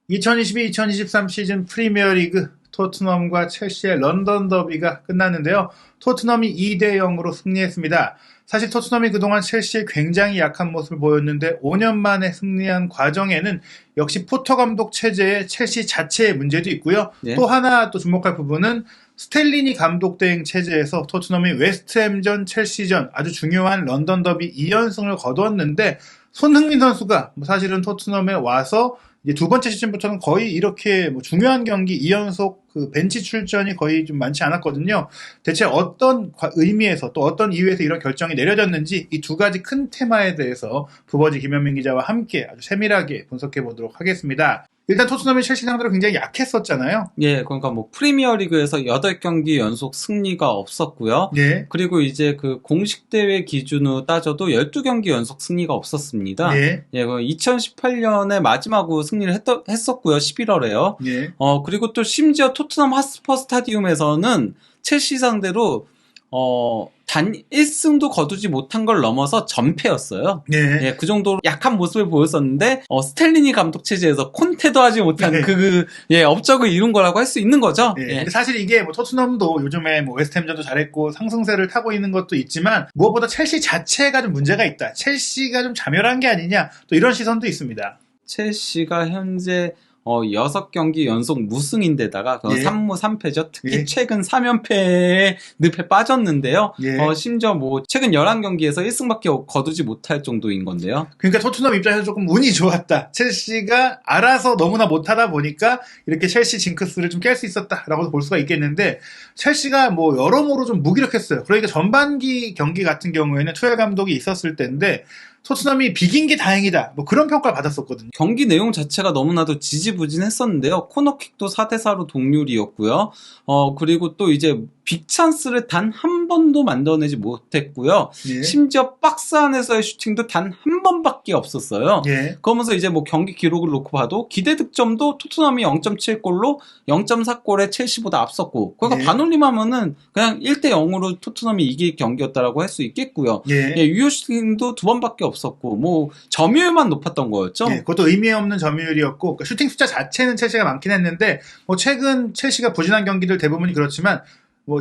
2022-2023 시즌 프리미어리그 토트넘과 첼시의 런던 더비가 끝났는데요. 토트넘이 2대0으로 승리했습니다. 사실 토트넘이 그동안 첼시에 굉장히 약한 모습을 보였는데 5년 만에 승리한 과정에는 역시 포터 감독 체제의 첼시 자체의 문제도 있고요. 네. 또 하나 또 주목할 부분은 스텔리니 감독 대행 체제에서 토트넘이 웨스트햄전, 첼시전 아주 중요한 런던 더비 2연승을 거두었는데 손흥민 선수가 사실은 토트넘에 와서 이제 두 번째 시즌부터는 거의 이렇게 중요한 경기 2연속 그 벤치 출전이 거의 좀 많지 않았거든요. 대체 어떤 의미에서 또 어떤 이유에서 이런 결정이 내려졌는지 이 두 가지 큰 테마에 대해서 부버지 김현민 기자와 함께 아주 세밀하게 분석해 보도록 하겠습니다. 일단 토트넘이 첼시 상대로 굉장히 약했었잖아요. 예, 그러니까 프리미어리그에서 8경기 연속 승리가 없었고요. 네. 그리고 이제 그 공식 대회 기준으로 따져도 12경기 연속 승리가 없었습니다. 네. 예, 2018년에 마지막으로 승리를 했었고요. 11월에요. 네. 그리고 또 심지어 토트넘 핫스퍼 스타디움에서는 첼시 상대로 단 1승도 거두지 못한 걸 넘어서 전패였어요. 네. 예, 그 정도로 약한 모습을 보였었는데, 스텔리니 감독 체제에서 콘테도 하지 못한 네. 업적을 이룬 거라고 할 수 있는 거죠. 네. 예. 근데 사실 이게 토트넘도 요즘에 웨스트햄전도 잘했고 상승세를 타고 있는 것도 있지만 무엇보다 첼시 자체가 좀 문제가 있다. 첼시가 좀 자멸한 게 아니냐. 또 이런 시선도 있습니다. 첼시가 현재 6경기 연속 무승인데다가 예. 3무 3패죠. 특히 예. 최근 3연패에 늪에 빠졌는데요. 예. 심지어 최근 11경기에서 1승밖에 거두지 못할 정도인 건데요. 그러니까 토트넘 입장에서 조금 운이 좋았다. 첼시가 알아서 너무나 못하다 보니까 이렇게 첼시 징크스를 좀 깰 수 있었다라고 볼 수가 있겠는데 첼시가 여러모로 좀 무기력했어요. 그러니까 전반기 경기 같은 경우에는 투엘 감독이 있었을 때인데 토트넘이 비긴 게 다행이다. 그런 평가를 받았었거든요. 경기 내용 자체가 너무나도 지지부진했었는데요. 코너킥도 4대4로 동률이었고요. 그리고 또 이제 빅찬스를 단 한 번도 만들어내지 못했고요. 예. 심지어 박스 안에서의 슈팅도 단 한 번밖에 없었어요. 예. 그러면서 이제 경기 기록을 놓고 봐도 기대 득점도 토트넘이 0.7골로 0.4골에 첼시보다 앞섰고, 그러니까 예. 반올림하면은 그냥 1대0으로 토트넘이 이길 경기였다라고 할 수 있겠고요. 예. 예, 유효 슈팅도 2번밖에 없었고, 점유율만 높았던 거였죠. 예, 그것도 의미 없는 점유율이었고 그러니까 슈팅 숫자 자체는 첼시가 많긴 했는데 최근 첼시가 부진한 경기들 대부분이 그렇지만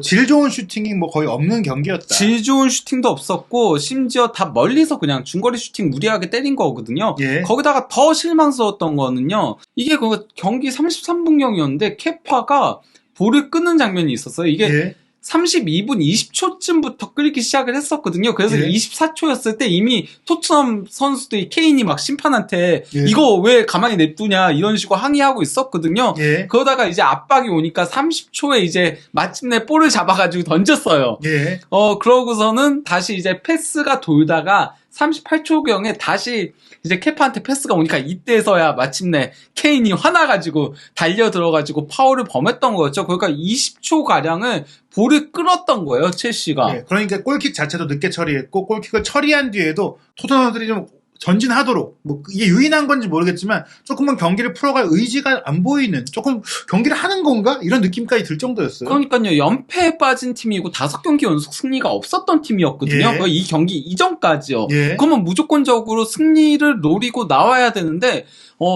질 좋은 슈팅이 거의 없는 경기였다. 질 좋은 슈팅도 없었고 심지어 다 멀리서 그냥 중거리 슈팅 무리하게 때린 거거든요. 예. 거기다가 더 실망스러웠던 거는요. 이게 경기 33분경이었는데 케파가 볼을 끄는 장면이 있었어요. 이게 예. 32분 20초쯤부터 끌기 시작을 했었거든요. 그래서 예. 24초였을 때 이미 토트넘 선수들이 케인이 심판한테 예. 이거 왜 가만히 냅두냐 이런 식으로 항의하고 있었거든요. 예. 그러다가 이제 압박이 오니까 30초에 이제 마침내 볼을 잡아가지고 던졌어요. 예. 그러고서는 다시 이제 패스가 돌다가 38초경에 다시 이제 케파한테 패스가 오니까 이때서야 마침내 케인이 화나가지고 달려 들어가지고 파울을 범했던 거였죠. 그러니까 20초가량을 볼을 끌었던 거예요, 첼시가. 예. 그러니까 골킥 자체도 늦게 처리했고 골킥을 처리한 뒤에도 토트넘들이 좀 전진하도록 이게 유인한 건지 모르겠지만 조금만 경기를 풀어갈 의지가 안 보이는 조금 경기를 하는 건가? 이런 느낌까지 들 정도였어요. 그러니까요. 연패에 빠진 팀이고 5경기 연속 승리가 없었던 팀이었거든요. 예. 이 경기 이전까지요. 예. 그러면 무조건적으로 승리를 노리고 나와야 되는데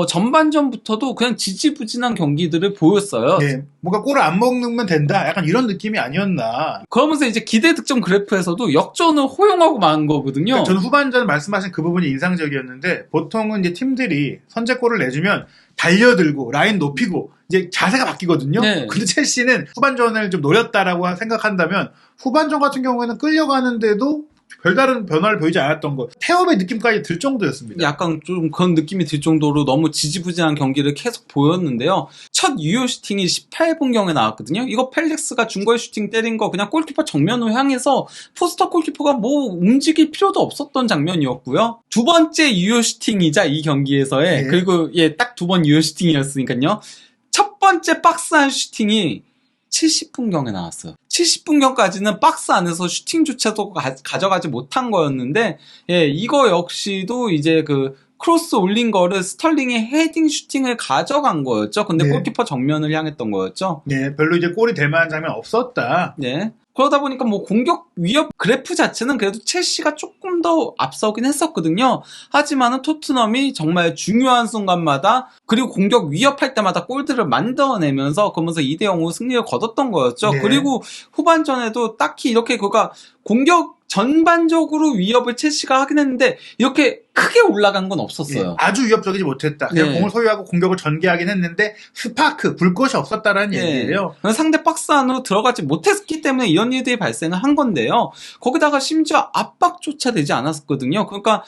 전반전부터도 그냥 지지부진한 경기들을 보였어요. 예. 뭔가 골을 안 먹으면 된다. 약간 이런 느낌이 아니었나. 그러면서 이제 기대 득점 그래프에서도 역전을 허용하고 만 거거든요. 그러니까 저는 후반전 말씀하신 그 부분이 인상적이었는데 보통은 이제 팀들이 선제골을 내주면 달려들고 라인 높이고 이제 자세가 바뀌거든요. 네. 근데 첼시는 후반전을 좀 노렸다라고 생각한다면 후반전 같은 경우에는 끌려가는데도 별다른 변화를 보이지 않았던 것. 태업의 느낌까지 들 정도였습니다. 약간 좀 그런 느낌이 들 정도로 너무 지지부진한 경기를 계속 보였는데요. 첫 유효 슈팅이 18분경에 나왔거든요. 이거 펠릭스가 중거리 슈팅 때린 거 그냥 골키퍼 정면으로 향해서 포스터 골키퍼가 움직일 필요도 없었던 장면이었고요. 두 번째 유효 슈팅이자 이 경기에서의 예. 그리고 딱 두 번 유효 슈팅이었으니까요. 첫 번째 박스한 슈팅이 70분경에 나왔어요. 70분경까지는 박스 안에서 슈팅조차도 가져가지 못한 거였는데, 예, 이거 역시도 이제 크로스 올린 거를 스털링의 헤딩 슈팅을 가져간 거였죠. 근데 네. 골키퍼 정면을 향했던 거였죠. 네, 별로 이제 골이 될 만한 장면 없었다. 네. 그러다 보니까 뭐 공격 위협 그래프 자체는 그래도 첼시가 조금 더 앞서긴 했었거든요. 하지만은 토트넘이 정말 중요한 순간마다 그리고 공격 위협할 때마다 골들을 만들어내면서 그러면서 2대0으로 승리를 거뒀던 거였죠. 네. 그리고 후반전에도 딱히 이렇게 그가 공격 전반적으로 위협을 첼시가 하긴 했는데 이렇게 크게 올라간 건 없었어요. 예, 아주 위협적이지 못했다. 그냥 네. 공을 소유하고 공격을 전개하긴 했는데 스파크, 불꽃이 없었다라는 얘기예요. 상대 박스 안으로 들어가지 못했기 때문에 이런 일들이 발생을 한 건데요. 거기다가 심지어 압박조차 되지 않았거든요. 그러니까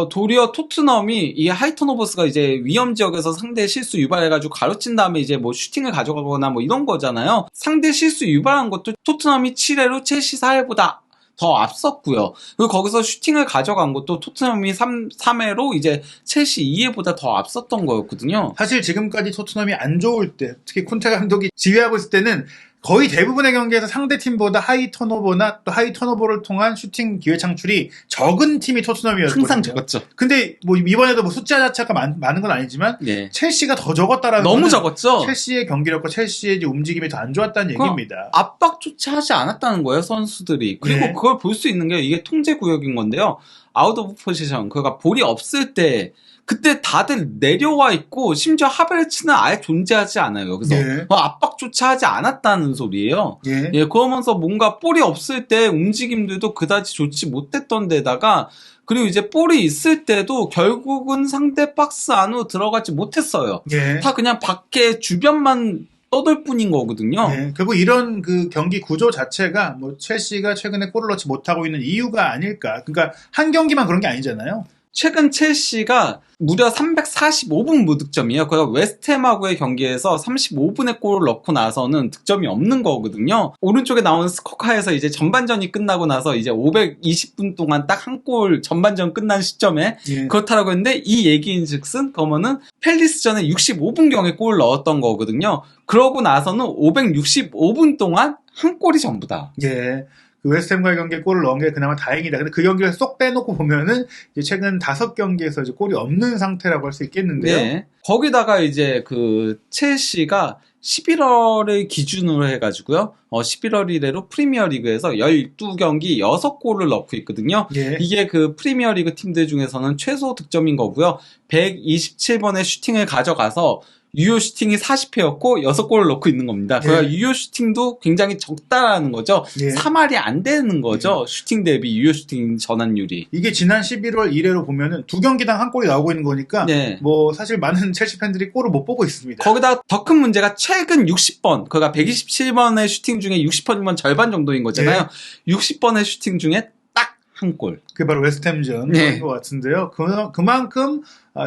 도리어 토트넘이 이 하이턴오버스가 이제 위험 지역에서 상대 실수 유발해가지고 가로챈 다음에 이제 뭐 슈팅을 가져가거나 뭐 이런 거잖아요. 상대 실수 유발한 것도 토트넘이 7회로 첼시 4회보다 더 앞섰고요. 그리고 거기서 슈팅을 가져간 것도 토트넘이 3회로 이제 첼시 2회보다 더 앞섰던 거였거든요. 사실 지금까지 토트넘이 안 좋을 때, 특히 콘테 감독이 지휘하고 있을 때는 거의 대부분의 경기에서 상대 팀보다 하이 턴오버나 또 하이 턴오버를 통한 슈팅 기회 창출이 적은 팀이 토트넘이었거든요. 항상 적었죠. 근데 뭐 이번에도 뭐 숫자 자체가 많은 건 아니지만 예. 첼시가 더 적었다라는 너무 거는 적었죠. 첼시의 경기력과 첼시의 이제 움직임이 더 안 좋았다는 얘기입니다. 압박조차 하지 않았다는 거예요, 선수들이. 그리고 네. 그걸 볼 수 있는 게 이게 통제 구역인 건데요. 아웃 오브 포지션. 그러니까 볼이 없을 때 그때 다들 내려와 있고 심지어 하베르츠는 아예 존재하지 않아요. 여기서 예. 압박조차 하지 않았다는 소리예요. 예. 예, 그러면서 뭔가 볼이 없을 때 움직임들도 그다지 좋지 못했던 데다가 그리고 이제 볼이 있을 때도 결국은 상대 박스 안으로 들어가지 못했어요. 예. 다 그냥 밖에 주변만 떠돌 뿐인 거거든요. 네, 결국 이런 그 경기 구조 자체가 뭐 첼시가 최근에 골을 넣지 못하고 있는 이유가 아닐까. 그러니까 한 경기만 그런 게 아니잖아요. 최근 첼시가 무려 345분 무득점이에요. 그러니까 웨스트햄하고의 경기에서 35분의 골을 넣고 나서는 득점이 없는 거거든요. 오른쪽에 나오는 스코카에서 이제 전반전이 끝나고 나서 이제 520분 동안 딱 한 골 전반전 끝난 시점에 예. 그렇다라고 했는데 이 얘기인즉슨 그러면은 팰리스전에 65분경에 골을 넣었던 거거든요. 그러고 나서는 565분 동안 한 골이 전부다. 예. 그 웨스트햄과의 경기에 골을 넣은 게 그나마 다행이다. 근데 그 경기를 쏙 빼놓고 보면은 이제 최근 5경기에서 이제 골이 없는 상태라고 할 수 있겠는데요. 네. 거기다가 이제 그 첼시가 11월을 기준으로 해가지고요. 11월 이래로 프리미어리그에서 12경기 6골을 넣고 있거든요. 예. 이게 그 프리미어리그 팀들 중에서는 최소 득점인 거고요. 127번의 슈팅을 가져가서 유효 슈팅이 40회였고 6골을 넣고 있는 겁니다. 예. 그러니까 유효 슈팅도 굉장히 적다라는 거죠. 예. 3할이 안 되는 거죠. 슈팅 대비 유효 슈팅 전환율이. 이게 지난 11월 이래로 보면은 2경기당 한 골이 나오고 있는 거니까 네. 뭐 사실 많은 첼시 팬들이 골을 못 보고 있습니다. 거기다 더 큰 문제가 최근 60번, 그러니까 127번의 슈팅 중에 60번이면 절반 정도인 거잖아요. 60번의 슈팅 중에 딱 한 골. 그게 바로 웨스트햄전인 네. 것 같은데요. 그만큼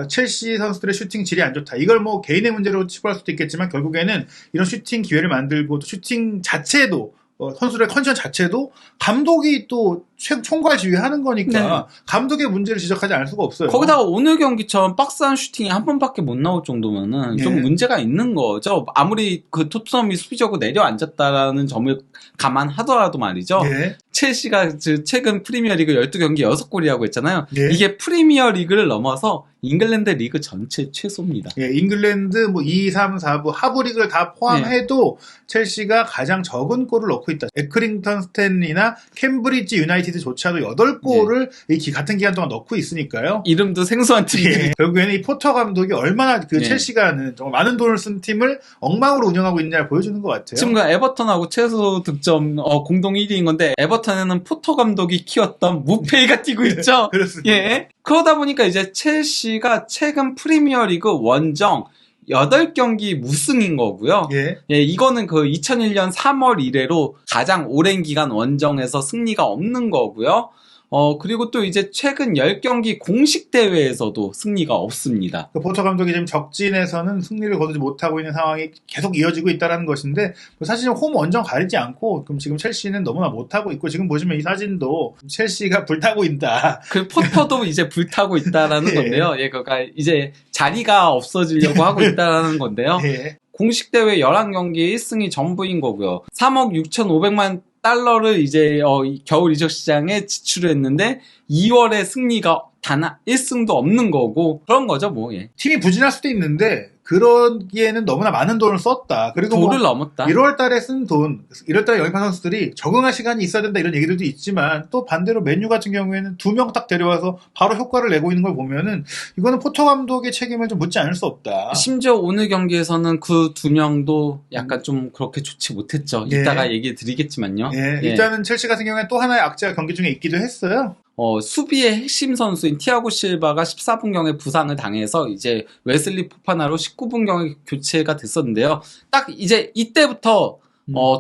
첼시 선수들의 슈팅 질이 안 좋다. 이걸 뭐 개인의 문제로 치부할 수도 있겠지만 결국에는 이런 슈팅 기회를 만들고 또 슈팅 자체도 선수들의 컨디션 자체도 감독이 또 총괄 지휘하는 거니까 감독의 문제를 지적하지 않을 수가 없어요. 거기다가 오늘 경기처럼 박스한 슈팅이 한 번밖에 못 나올 정도면은 좀 예. 문제가 있는 거죠. 아무리 그 토트넘이 수비적으로 내려앉았다라는 점을 감안하더라도 말이죠. 예. 첼시가 최근 프리미어리그 12경기 6골이라고 했잖아요. 예. 이게 프리미어리그를 넘어서 잉글랜드 리그 전체 최소입니다. 예, 잉글랜드 뭐 2, 3, 4부 하부 리그를 다 포함해도 첼시가 가장 적은 골을 넣고 있다. 에크링턴 스탠리나 캠브리지 유나이티드조차도 8골을 같은 기간 동안 넣고 있으니까요. 이름도 생소한 팀들이 예, 결국에는 이 포터 감독이 얼마나 그 예. 첼시가는 정말 많은 돈을 쓴 팀을 엉망으로 운영하고 있느냐를 보여주는 것 같아요. 지금 그 에버턴하고 최소 득점 공동 1위인 건데 에버턴에는 포터 감독이 키웠던 무페이가 뛰고 있죠. 그렇습니다. 예. 그러다 보니까 이제 첼시가 최근 프리미어리그 원정 8경기 무승인 거고요. 예. 예, 이거는 그 2001년 3월 이래로 가장 오랜 기간 원정에서 승리가 없는 거고요. 그리고 또 이제 최근 10경기 공식 대회에서도 승리가 없습니다. 그 포터 감독이 지금 적진에서는 승리를 거두지 못하고 있는 상황이 계속 이어지고 있다는 것인데 사실 홈 원정 가리지 않고 그럼 지금 첼시는 너무나 못하고 있고 지금 보시면 이 사진도 첼시가 불타고 있다. 그 포터도 이제 불타고 있다라는 예. 건데요. 예, 그러니까 이제 자리가 없어지려고 하고 있다라는 건데요. 예. 공식 대회 11경기 1승이 전부인 거고요. 3억 6,500만 달러를 이제 겨울 이적 시장에 지출을 했는데 2월에 승리가 단 1승도 없는 거고 그런 거죠, 뭐. 예. 팀이 부진할 수도 있는데 그러기에는 너무나 많은 돈을 썼다. 그리고 도를 넘었다. 1월 달에 쓴 돈, 1월 달에 영입한 선수들이 적응할 시간이 있어야 된다 이런 얘기들도 있지만 또 반대로 맨유 같은 경우에는 2명 딱 데려와서 바로 효과를 내고 있는 걸 보면은 이거는 포터 감독의 책임을 좀 묻지 않을 수 없다. 심지어 오늘 경기에서는 그 2명도 약간 좀 그렇게 좋지 못했죠. 예. 이따가 얘기 드리겠지만요. 예, 일단은 첼시 같은 경우에는 또 하나의 악재가 경기 중에 있기도 했어요. 수비의 핵심 선수인 티아고 실바가 14분경에 부상을 당해서 이제 웨슬리 포파나로 19분경에 교체가 됐었는데요. 딱 이제 이때부터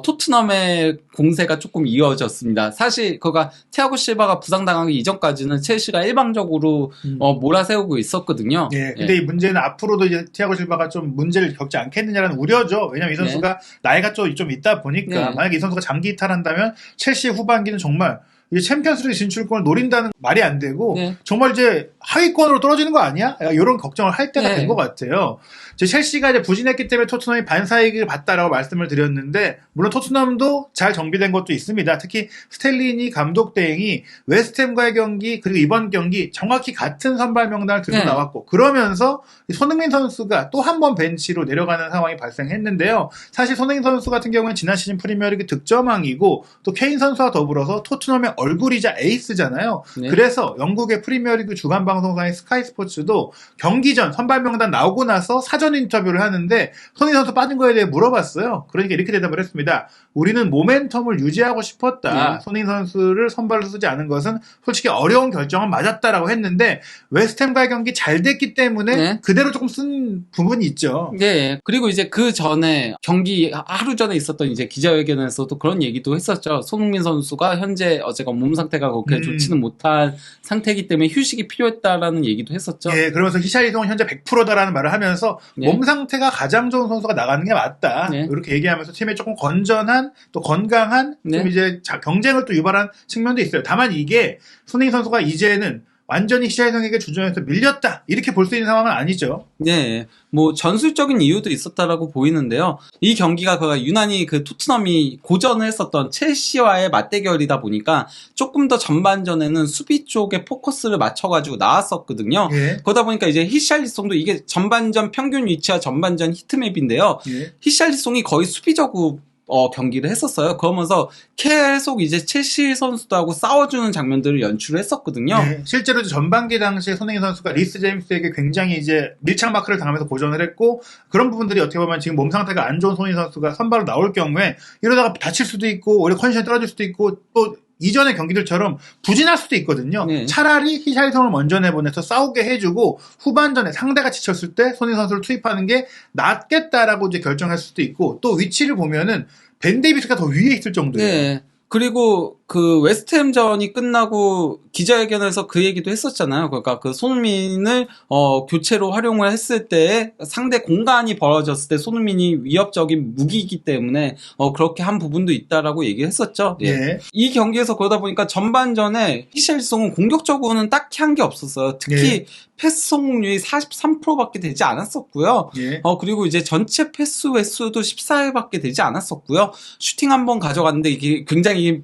토트넘의 공세가 조금 이어졌습니다. 사실 그가 티아고 실바가 부상당하기 이전까지는 첼시가 일방적으로 몰아세우고 있었거든요. 예, 근데 이 문제는 앞으로도 이제 티아고 실바가 좀 문제를 겪지 않겠느냐라는 우려죠. 왜냐면 이 선수가 나이가 좀 있다 보니까 만약에 이 선수가 장기 이탈한다면 첼시의 후반기는 정말 이제 챔피언스리그 진출권을 노린다는 말이 안 되고 정말 이제 하위권으로 떨어지는 거 아니야? 이런 걱정을 할 때가 된 것 같아요. 이제 첼시가 이제 부진했기 때문에 토트넘이 반사이익을 봤다라고 말씀을 드렸는데 물론 토트넘도 잘 정비된 것도 있습니다. 특히 스텔리니 감독 대행이 웨스트햄과의 경기 그리고 이번 경기 정확히 같은 선발 명단을 들고 나왔고 그러면서 손흥민 선수가 또 한 번 벤치로 내려가는 상황이 발생했는데요. 사실 손흥민 선수 같은 경우는 지난 시즌 프리미어리그 득점왕이고 또 케인 선수와 더불어서 토트넘의 얼굴이자 에이스잖아요. 그래서 영국의 프리미어리그 주간 방송사인 스카이 스포츠도 경기 전 선발 명단 나오고 나서 사전 인터뷰를 하는데 손흥민 선수 빠진 거에 대해 물어봤어요. 그러니까 이렇게 대답을 했습니다. 우리는 모멘텀을 유지하고 싶었다. 손흥민 선수를 선발로 쓰지 않은 것은 솔직히 어려운 결정은 맞았다라고 했는데 웨스트햄과의 경기 잘 됐기 때문에 그대로 조금 쓴 부분이 있죠. 네. 그리고 이제 그 전에 경기 하루 전에 있었던 이제 기자회견에서도 그런 얘기도 했었죠. 손흥민 선수가 현재 어제가 몸 상태가 그렇게 좋지는 못한 상태이기 때문에 휴식이 필요했다라는 얘기도 했었죠. 예, 그러면서 히샬리송은 현재 100%다라는 말을 하면서 몸 상태가 가장 좋은 선수가 나가는 게 맞다. 이렇게 얘기하면서 팀에 조금 건전한 또 건강한 좀 이제 경쟁을 또 유발한 측면도 있어요. 다만 이게 손흥민 선수가 이제는 완전히 히샬리송에게 주전에서 밀렸다 이렇게 볼 수 있는 상황은 아니죠. 네, 뭐 전술적인 이유도 있었다라고 보이는데요. 이 경기가 유난히 그 토트넘이 고전을 했었던 첼시와의 맞대결이다 보니까 조금 더 전반전에는 수비 쪽에 포커스를 맞춰가지고 나왔었거든요. 그러다 보니까 이제 히샬리송도 이게 전반전 평균 위치와 전반전 히트맵인데요. 히샬리송이 거의 수비적으로 경기를 했었어요. 그러면서 계속 이제 첼시 선수들하고 싸워주는 장면들을 연출을 했었거든요. 실제로 전반기 당시에 손흥민 선수가 리스 제임스에게 굉장히 이제 밀착 마크를 당하면서 고전을 했고 그런 부분들이 어떻게 보면 지금 몸 상태가 안 좋은 손흥민 선수가 선발로 나올 경우에 이러다가 다칠 수도 있고 오히려 컨디션이 떨어질 수도 있고 또 이전의 경기들처럼 부진할 수도 있거든요. 차라리 히샬리송을 먼저 내보내서 싸우게 해주고 후반전에 상대가 지쳤을 때 손흥민 선수를 투입하는 게 낫겠다라고 이제 결정할 수도 있고 또 위치를 보면은 벤 데이비스가 더 위에 있을 정도예요. 그리고 그 웨스트햄전이 끝나고 기자회견에서 그 얘기도 했었잖아요. 그러니까 그 손흥민을 교체로 활용을 했을 때 상대 공간이 벌어졌을 때 손흥민이 위협적인 무기이기 때문에 그렇게 한 부분도 있다라고 얘기했었죠. 이 경기에서 그러다 보니까 전반전에 히샬리송은 공격적으로는 딱히 한 게 없었어요. 특히 패스 성공률이 43%밖에 되지 않았었고요. 그리고 이제 전체 패스 횟수도 14회밖에 되지 않았었고요. 슈팅 한 번 가져갔는데 이게 굉장히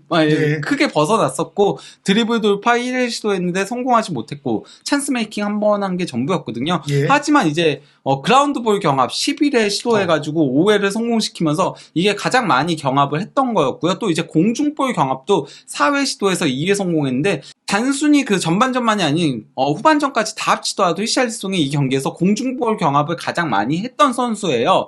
크게 벗어났었고 드리블 돌파 1회 시도했는데 성공하지 못했고 찬스 메이킹 한 번 한 게 전부였거든요. 하지만 이제 그라운드볼 경합 11회 시도해가지고 5회를 성공시키면서 이게 가장 많이 경합을 했던 거였고요. 또 이제 공중볼 경합도 4회 시도해서 2회 성공했는데 단순히 그 전반전만이 아닌 후반전까지 다 합치더라도 히샬리송이 이 경기에서 공중볼 경합을 가장 많이 했던 선수예요.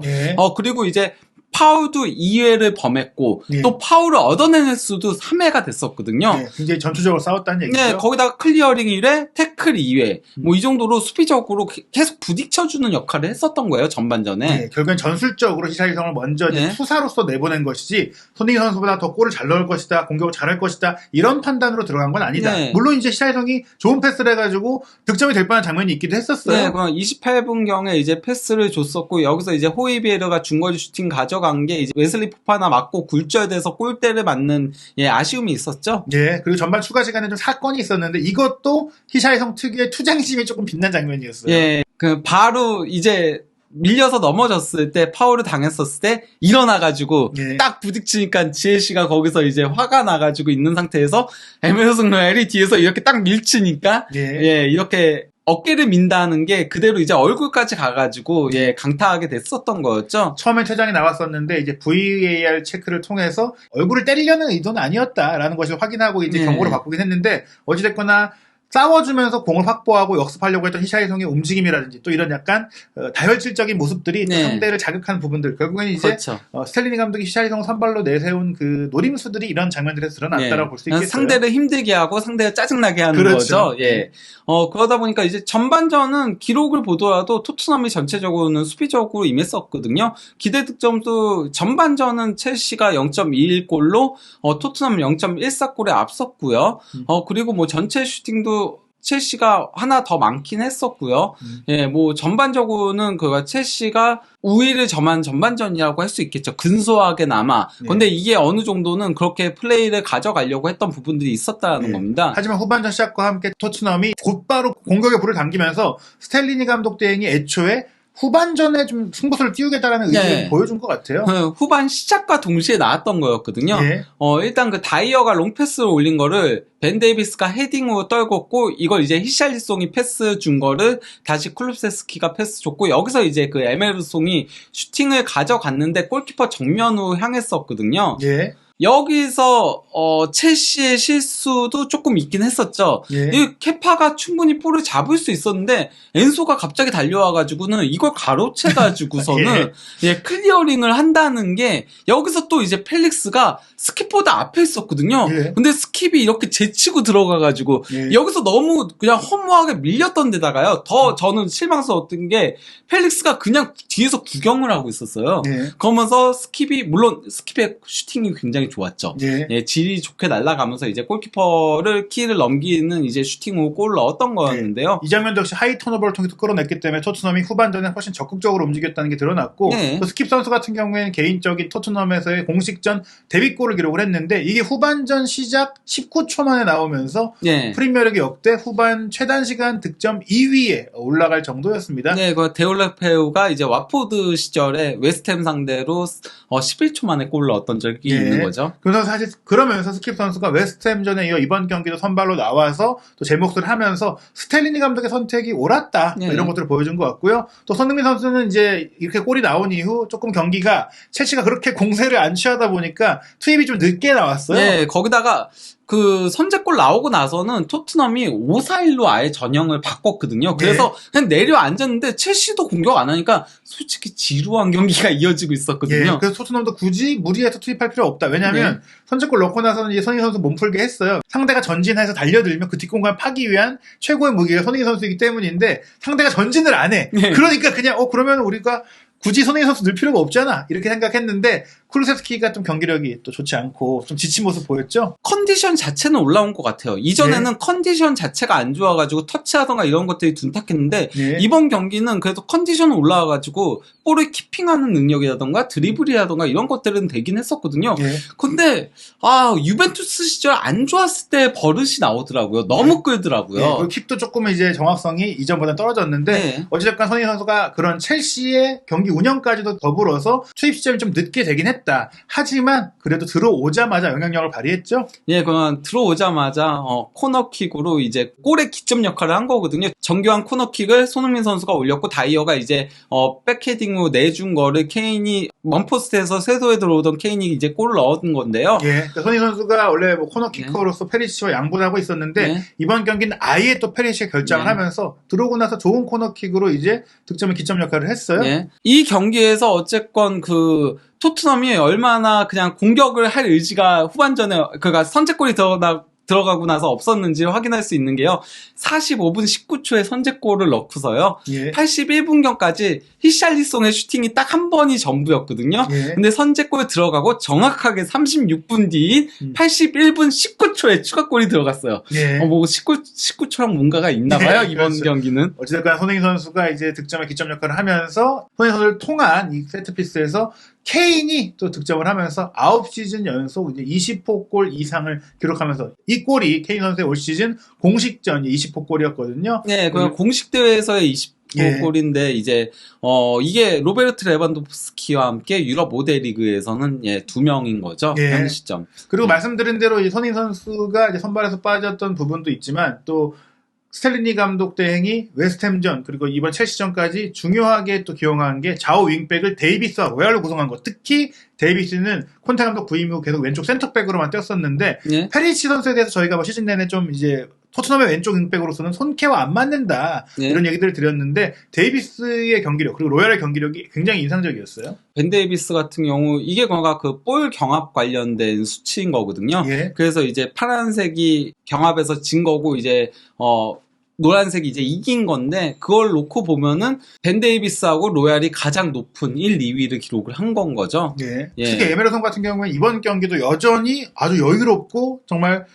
그리고 이제 파울도 2회를 범했고 또 파울을 얻어낸 횟수도 3회가 됐었거든요. 굉장히 전투적으로 싸웠다는 얘기죠. 거기다가 클리어링 1회, 태클 2회 뭐 이 정도로 수비적으로 계속 부딪혀주는 역할을 했었던 거예요. 전반전에. 결국엔 전술적으로 히샬리송을 먼저 투사로서 내보낸 것이지 손흥민 선수보다 더 골을 잘 넣을 것이다, 공격을 잘할 것이다 이런 판단으로 들어간 건 아니다. 물론 이제 히샬리송이 좋은 패스를 해가지고 득점이 될 뻔한 장면이 있기도 했었어요. 그럼 28분경에 이제 패스를 줬었고 여기서 이제 호이비에르가 중거리 슈팅 가져간 게 이제 웨슬리 포파나 맞고 굴절돼서 골대를 맞는 아쉬움이 있었죠. 그리고 전반 추가 시간에 좀 사건이 있었는데 이것도 히샬리송 특유의 투쟁심이 조금 빛난 장면이었어요. 그 바로 이제 밀려서 넘어졌을 때 파울을 당했었을 때 일어나가지고 딱 부딪히니까 지혜씨가 거기서 이제 화가 나가지고 있는 상태에서 에메르슨 로얄이 뒤에서 이렇게 딱 밀치니까 이렇게 어깨를 민다는 게 그대로 이제 얼굴까지 가가지고 예 강타하게 됐었던 거였죠. 처음엔 퇴장이 나왔었는데 이제 VAR 체크를 통해서 얼굴을 때리려는 의도는 아니었다라는 것을 확인하고 이제 네. 경고를 바꾸긴 했는데 어찌됐거나 싸워주면서 공을 확보하고 역습하려고 했던 히샤이송의 움직임이라든지 또 이런 약간 다혈질적인 모습들이 네. 상대를 자극하는 부분들 결국엔 이제 그렇죠. 스텔리니 감독이 히샤이송 선발로 내세운 그 노림수들이 이런 장면들에서 드러났다라고 볼 수 있겠어요. 상대를 힘들게 하고 상대가 짜증나게 하는 그렇죠. 거죠. 예. 그러다 보니까 이제 전반전은 기록을 보더라도 토트넘이 전체적으로는 수비적으로 임했었거든요. 기대 득점도 전반전은 첼시가 0.21골로 토트넘 0.14골에 앞섰고요. 그리고 뭐 전체 슈팅도 첼시가 하나 더 많긴 했었고요. 예, 뭐 전반적으로는 그 첼시가 우위를 점한 전반전이라고 할 수 있겠죠. 근소하게나마. 네. 근데 이게 어느 정도는 그렇게 플레이를 가져가려고 했던 부분들이 있었다는 네. 겁니다. 하지만 후반전 시작과 함께 토트넘이 곧바로 공격에 불을 당기면서 스텔리니 감독 대행이 애초에 후반전에 좀 승부수를 띄우겠다라는 의지를 네. 보여준 것 같아요. 후반 시작과 동시에 나왔던 거였거든요. 예. 일단 그 다이어가 롱패스를 올린 거를 벤 데이비스가 헤딩으로 떨궜고 이걸 이제 히샬리송이 패스 준 거를 다시 쿨루세스키가 패스 줬고 여기서 이제 그 에메르송이 슈팅을 가져갔는데 골키퍼 정면으로 향했었거든요. 예. 여기서 첼시의 실수도 조금 있긴 했었죠. 예. 이 케파가 충분히 볼을 잡을 수 있었는데 엔소가 갑자기 달려와가지고는 이걸 가로채가지고서는 예, 클리어링을 한다는 게 여기서 또 이제 펠릭스가 스킵보다 앞에 있었거든요. 예. 근데 스킵이 이렇게 제치고 들어가가지고 예. 여기서 너무 그냥 허무하게 밀렸던 데다가요. 더 저는 실망스러웠던 게 펠릭스가 그냥 뒤에서 구경을 하고 있었어요. 예. 그러면서 물론 스킵의 슈팅이 굉장히 좋았죠. 예. 예, 질이 좋게 날아가면서 이제 골키퍼를 키를 넘기는 이제 슈팅으로 골을 넣었던 거였는데요. 이 장면도 역시 하이 턴오버를 통해서 끌어냈기 때문에 토트넘이 후반전에 훨씬 적극적으로 움직였다는 게 드러났고 네. 또 스킵 선수 같은 경우에는 개인적인 토트넘에서의 공식전 데뷔골을 기록을 했는데 이게 후반전 시작 19초 만에 나오면서 예. 프리미어리그 역대 후반 최단 시간 득점 2위에 올라갈 정도였습니다. 네, 그 데올레페우가 이제 와포드 시절에 웨스트햄 상대로 11초 만에 골을 넣었던 적이 예. 있는 거죠. 그래서 사실 그러면서 스킵 선수가 웨스트햄전에 이어 이번 경기도 선발로 나와서 또 제 몫을 하면서 스텔리니 감독의 선택이 옳았다 네. 이런 것들을 보여준 것 같고요. 또 손흥민 선수는 이제 이렇게 골이 나온 이후 조금 경기가 첼시가 그렇게 공세를 안 취하다 보니까 투입이 좀 늦게 나왔어요. 네, 거기다가 그 선제골 나오고 나서는 토트넘이 5-4-1로 아예 전형을 바꿨거든요. 그래서 그냥 내려앉았는데 첼시도 공격 안 하니까 솔직히 지루한 경기가 이어지고 있었거든요. 예, 그래서 토트넘도 굳이 무리해서 투입할 필요 없다. 왜냐하면 선제골 넣고 나서는 이제 손흥민 선수 몸풀게 했어요. 상대가 전진해서 달려들면 그 뒷공간을 파기 위한 최고의 무기가 손흥민 선수이기 때문인데 상대가 전진을 안 해. 네. 그러니까 그냥 그러면 우리가 굳이 손흥민 선수 넣을 필요가 없잖아. 이렇게 생각했는데 쿠루세스키가 좀 경기력이 또 좋지 않고 좀 지친 모습 보였죠. 컨디션 자체는 올라온 것 같아요. 이전에는 컨디션 자체가 안 좋아가지고 터치하던가 이런 것들이 둔탁했는데 예. 이번 경기는 그래도 컨디션은 올라와가지고 볼을 키핑하는 능력이라던가 드리블이라던가 이런 것들은 되긴 했었거든요. 예. 근데 유벤투스 시절 안 좋았을 때 버릇이 나오더라고요. 너무 끌더라고요. 예, 그리고 킥도 조금 이제 정확성이 이전보다 떨어졌는데 네. 어찌됐건 손흥민 선수가 그런 첼시의 경기 운영까지도 더불어서 투입 시점이 좀 늦게 되긴 했다. 하지만 그래도 들어오자마자 영향력을 발휘했죠. 예, 그건 들어오자마자 코너킥으로 이제 골의 기점 역할을 한 거거든요. 정교한 코너킥을 손흥민 선수가 올렸고 다이어가 이제 백헤딩으로 내준 거를 케인이 먼포스트에서 쇄도에 들어오던 케인이 이제 골을 넣은 건데요. 예, 그러니까 손흥민 선수가 원래 뭐 코너키커로서 페리시치와 양분을 하고 있었는데 네. 이번 경기는 아예 또 페리시치가 결장을 네. 하면서 들어오고 나서 좋은 코너킥으로 이제 득점의 기점 역할을 했어요. 예. 이 경기에서 어쨌건 그 토트넘이 얼마나 그냥 공격을 할 의지가 후반전에 그러니까 선제골이 들어가고 나서 없었는지 확인할 수 있는 게요. 45분 19초에 선제골을 넣고서요. 예. 81분경까지 히샬리송의 슈팅이 딱 한 번이 전부였거든요. 예. 근데 선제골 들어가고 정확하게 36분 뒤인 81분 19초에 추가골이 들어갔어요. 예. 뭐 19초랑 뭔가가 있나 봐요. 네, 이번 그렇죠. 경기는. 어찌됐건 손흥민 선수가 이제 득점의 기점 역할을 하면서 손흥민 선수를 통한 이 세트피스에서 케인이 또 득점을 하면서 9시즌 연속 이제 20호 골 이상을 기록하면서 이 골이 케인 선수의 올 시즌 공식전 20호 골이었거든요. 네, 그 공식 대회에서의 20호 예. 골인데 이제 이게 로베르트 레반도프스키와 함께 유럽 5대 리그에서는 2명인 거죠. 예. 현 시점. 그리고 말씀드린 대로 이 손흥민 선수가 이제 선발에서 빠졌던 부분도 있지만 또 스텔리니 감독 대행이 웨스트햄전 그리고 이번 첼시전까지 중요하게 또 기용한 게 좌우 윙백을 데이비스와 로얄로 구성한 것. 특히 데이비스는 콘테 감독 부임 후 계속 왼쪽 센터백으로만 뛰었었는데 예. 페리시 선수에 대해서 저희가 뭐 시즌 내내 좀 이제 토트넘의 왼쪽 윙백으로서는 손케와 안 맞는다 예. 이런 얘기들을 드렸는데 데이비스의 경기력 그리고 로얄의 경기력이 굉장히 인상적이었어요. 벤 데이비스 같은 경우 이게 뭔가 그 볼 경합 관련된 수치인 거거든요. 예. 그래서 이제 파란색이 경합에서 진 거고 이제 노란색이 이제 이긴 건데 그걸 놓고 보면은 벤 데이비스하고 로얄이 가장 높은 1, 2위를 기록을 한 건 거죠. 예. 예. 특히 에메르송 같은 경우는 이번 경기도 여전히 아주 여유롭고 정말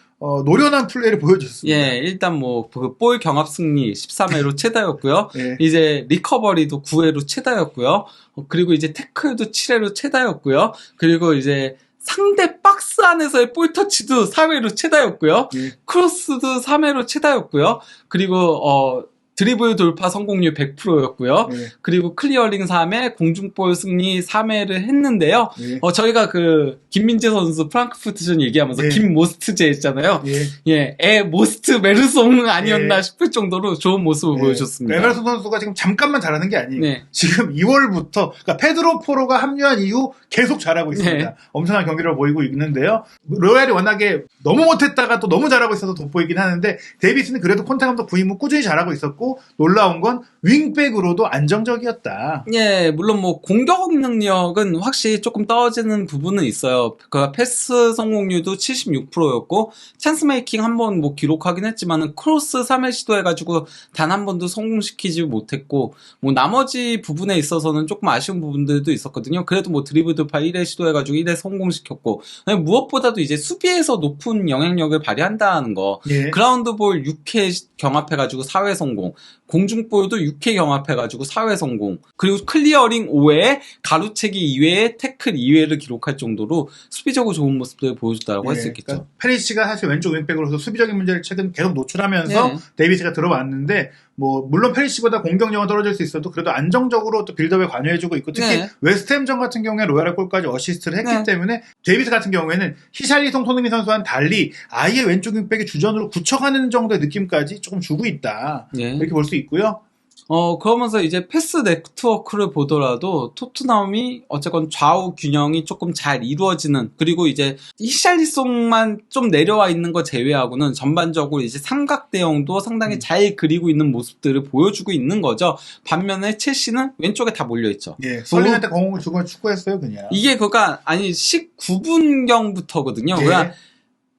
노련한 플레이를 보여줬습니다. 예, 일단 뭐 그 볼 경합 승리 13회로 최다였고요. 예. 이제 리커버리도 9회로 최다였고요. 그리고 이제 태클도 7회로 최다였고요. 그리고 이제 상대 박스 안에서의 볼 터치도 4회로 최다였고요. 예. 크로스도 3회로 최다였고요. 그리고 드리블 돌파 성공률 100%였고요. 예. 그리고 클리어링 3회, 공중볼 승리 3회를 했는데요. 예. 저희가 그 김민재 선수 프랑크푸르트전 얘기하면서 예. 김모스트제 했잖아요. 예. 예, 모스트 메르송 아니었나 예. 싶을 정도로 좋은 모습을 보여줬습니다. 에메르송 선수가 지금 잠깐만 잘하는 게 아니에요. 네. 지금 2월부터 그러니까 페드로 포로가 합류한 이후 계속 잘하고 있습니다. 네. 엄청난 경기를 보이고 있는데요. 로얄이 워낙에 너무 못했다가 또 너무 잘하고 있어서 돋보이긴 하는데 데이비스는 그래도 콘테 감독 부임 후 꾸준히 잘하고 있었고 놀라운 건 윙백으로도 안정적이었다. 예, 물론 뭐 공격 능력은 확실히 조금 떨어지는 부분은 있어요. 그 패스 성공률도 76%였고 찬스 메이킹 한 번 뭐 기록하긴 했지만은 크로스 3회 시도해가지고 단 한 번도 성공시키지 못했고 뭐 나머지 부분에 있어서는 조금 아쉬운 부분들도 있었거든요. 그래도 뭐 드리블 돌파 1회 시도해가지고 1회 성공시켰고 무엇보다도 이제 수비에서 높은 영향력을 발휘한다는 거. 예. 그라운드 볼 6회 경합해가지고 4회 성공. 공중볼도 6회 경합해가지고 4회 성공. 그리고 클리어링 5회, 가로채기 2회, 태클 2회를 기록할 정도로 수비적으로 좋은 모습들을 보여줬다고 할 수 있겠죠. 그러니까 페리시가 사실 왼쪽 윙백으로서 수비적인 문제를 최근 계속 노출하면서 네. 데이비스가 들어왔는데 뭐 물론 페리시보다 공격력은 떨어질 수 있어도 그래도 안정적으로 또 빌드업에 관여해주고 있고 특히 네. 웨스트햄전 같은 경우에 로얄의 골까지 어시스트를 했기 네. 때문에 데이비스 같은 경우에는 히샬리송 손흥민 선수와는 달리 아예 왼쪽 윙백이 주전으로 굳혀가는 정도의 느낌까지 조금 주고 있다. 네. 이렇게 볼 수 있고요. 그러면서 이제 패스 네트워크를 보더라도 토트넘이 어쨌건 좌우 균형이 조금 잘 이루어지는 그리고 이제 히샬리송만 좀 내려와 있는 거 제외하고는 전반적으로 이제 삼각대형도 상당히 잘 그리고 있는 모습들을 보여주고 있는 거죠. 반면에 첼시는 왼쪽에 다 몰려있죠. 예, 설링한테 공을 주고 축구했어요 그냥. 이게 그니까 아니 19분경부터거든요. 예. 그냥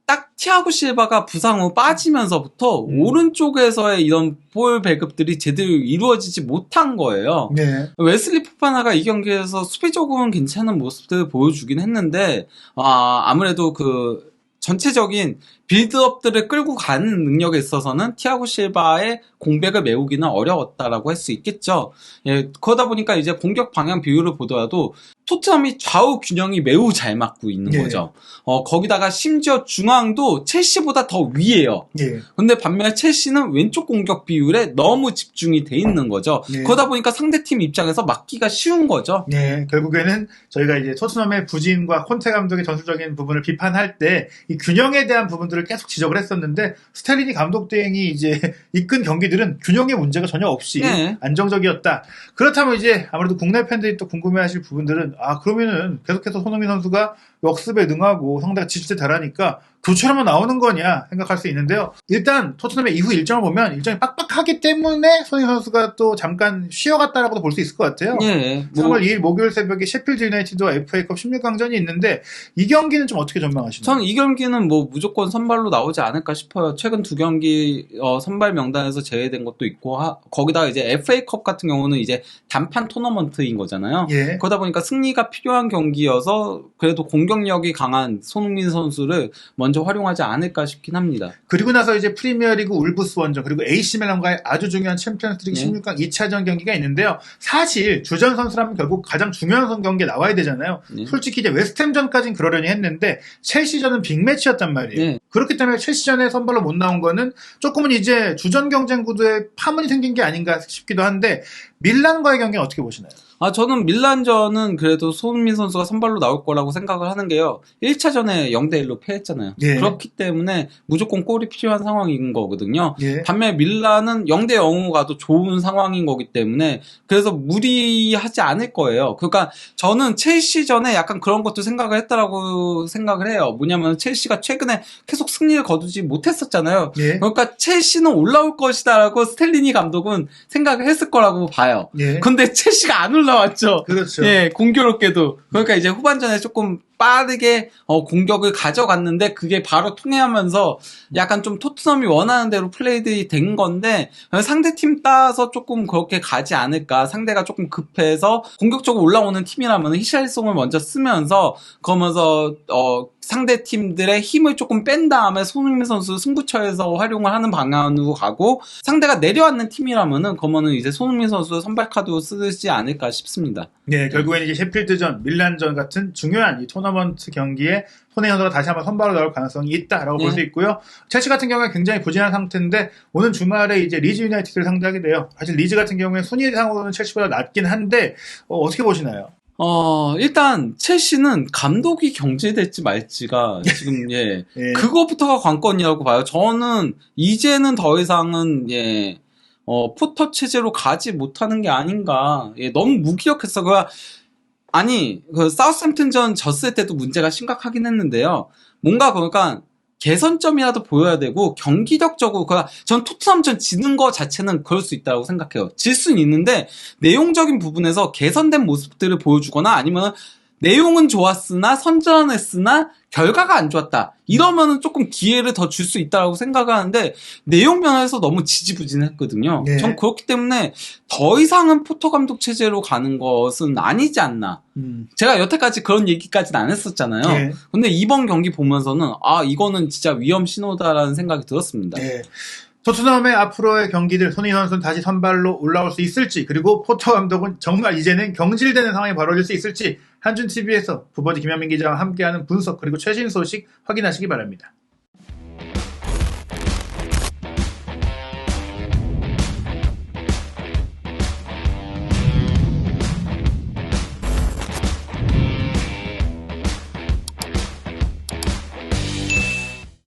딱 티아고 실바가 부상 후 빠지면서부터 오른쪽에서의 이런 볼 배급들이 제대로 이루어지지 못한 거예요. 네. 웨슬리 포파나가 이 경기에서 수비적으로는 괜찮은 모습들을 보여주긴 했는데 아무래도 그 전체적인 빌드업들을 끌고 가는 능력에 있어서는 티아고 실바의 공백을 메우기는 어려웠다라고 할 수 있겠죠. 예, 그러다 보니까 이제 공격 방향 비율을 보더라도 토트넘이 좌우 균형이 매우 잘 맞고 있는 예. 거죠. 거기다가 심지어 중앙도 첼시보다 더 위에요. 예. 근데 반면에 첼시는 왼쪽 공격 비율에 너무 집중이 돼 있는 거죠. 네. 그러다 보니까 상대팀 입장에서 막기가 쉬운 거죠. 네, 결국에는 저희가 이제 토트넘의 부진과 콘테 감독의 전술적인 부분을 비판할 때 이 균형에 대한 부분들을 계속 지적을 했었는데 스텔리니 감독 대행이 이제 이끈 경기들은 균형의 문제가 전혀 없이 네. 안정적이었다. 그렇다면 이제 아무래도 국내 팬들이 또 궁금해하실 부분들은 그러면은 계속해서 손흥민 선수가 역습에 능하고 상대가 지칠 때 잘하니까 교체로만 나오는 거냐 생각할 수 있는데요. 일단 토트넘의 이후 일정을 보면 일정이 빡빡하기 때문에 손흥민 선수가 또 잠깐 쉬어갔다라고도 볼 수 있을 것 같아요. 예. 3월 2일 목요일 새벽에 셰필드 유나이티드와 FA컵 16강전이 있는데 이 경기는 좀 어떻게 전망하시나요? 저는 이 경기는 뭐 무조건 선발로 나오지 않을까 싶어요. 최근 두 경기 선발 명단에서 제외된 것도 있고 거기다가 이제 FA컵 같은 경우는 이제 단판 토너먼트인 거잖아요. 예. 그러다 보니까 승리가 필요한 경기여서 그래도 공격력이 강한 손흥민 선수를 먼저 활용하지 않을까 싶긴 합니다. 그리고 나서 이제 프리미어리그 울브스 원정 그리고 AC 밀란과의 아주 중요한 챔피언스리그 네. 16강 2차전 경기가 있는데요. 사실 주전 선수라면 결국 가장 중요한 경기에 나와야 되잖아요. 네. 솔직히 이제 웨스트햄전까지는 그러려니 했는데 첼시전은 빅매치였단 말이에요. 네. 그렇기 때문에 첼시전에 선발로 못 나온 거는 조금은 이제 주전 경쟁 구도에 파문이 생긴 게 아닌가 싶기도 한데 밀란과의 경기는 어떻게 보시나요? 저는 밀란전은 그래도 손흥민 선수가 선발로 나올 거라고 생각을 하는 게요. 1차전에 0대1로 패했잖아요. 예. 그렇기 때문에 무조건 골이 필요한 상황인 거거든요. 예. 반면에 밀란은 0대0으로 가도 좋은 상황인 거기 때문에 그래서 무리하지 않을 거예요. 그러니까 저는 첼시전에 약간 그런 것도 생각을 했다라고 생각을 해요. 뭐냐면 첼시가 최근에 계속 승리를 거두지 못했었잖아요. 예. 그러니까 첼시는 올라올 것이다라고 스텔리니 감독은 생각을 했을 거라고 봐요. 예. 근데 첼시가 안 올라왔죠. 그렇죠. 예, 공교롭게도. 그러니까 이제 후반전에 조금 빠르게 공격을 가져갔는데 그게 바로 통해하면서 약간 좀 토트넘이 원하는 대로 플레이들이 된 건데 상대팀 따서 조금 그렇게 가지 않을까. 상대가 조금 급해서 공격적으로 올라오는 팀이라면 히샬리송을 먼저 쓰면서 그러면서 상대 팀들의 힘을 조금 뺀 다음에 손흥민 선수 승부처에서 활용을 하는 방향으로 가고 상대가 내려앉는 팀이라면은 그러면은 이제 손흥민 선수 선발 카드로 쓰지 않을까 싶습니다. 네, 결국엔 이제 셰필드전, 밀란전 같은 중요한 이 토너먼트 경기에 손흥민 선수가 다시 한번 선발로 나올 가능성이 있다라고 볼 수 있고요. 첼시 같은 경우에 굉장히 부진한 상태인데 오는 주말에 이제 리즈 유나이티드를 상대하게 돼요. 사실 리즈 같은 경우에 순위상으로는 첼시보다 낮긴 한데 어떻게 보시나요? 일단 첼시는 감독이 경질될지 말지가 지금 예. 그거부터가 관건이라고 봐요. 저는 이제는 더 이상은 포터 체제로 가지 못하는 게 아닌가. 너무 무기력했어. 그 사우스햄튼전 졌을 때도 문제가 심각하긴 했는데요. 뭔가 그러니까 개선점이라도 보여야 되고 경기력적으로 전 토트넘전 지는 거 자체는 그럴 수 있다고 생각해요. 질 수는 있는데 내용적인 부분에서 개선된 모습들을 보여주거나 아니면 내용은 좋았으나 선전했으나 결과가 안 좋았다. 이러면은 조금 기회를 더 줄 수 있다고 생각하는데 내용 면에서 너무 지지부진했거든요. 네. 전 그렇기 때문에 더 이상은 포터 감독 체제로 가는 것은 아니지 않나. 제가 여태까지 그런 얘기까지는 안 했었잖아요. 네. 근데 이번 경기 보면서는 이거는 진짜 위험 신호다라는 생각이 들었습니다. 네. 토트넘의 앞으로의 경기들 손흥민 선수는 다시 선발로 올라올 수 있을지 그리고 포터 감독은 정말 이제는 경질되는 상황이 벌어질 수 있을지 한준TV에서 부버지 김현민 기자와 함께하는 분석 그리고 최신 소식 확인하시기 바랍니다.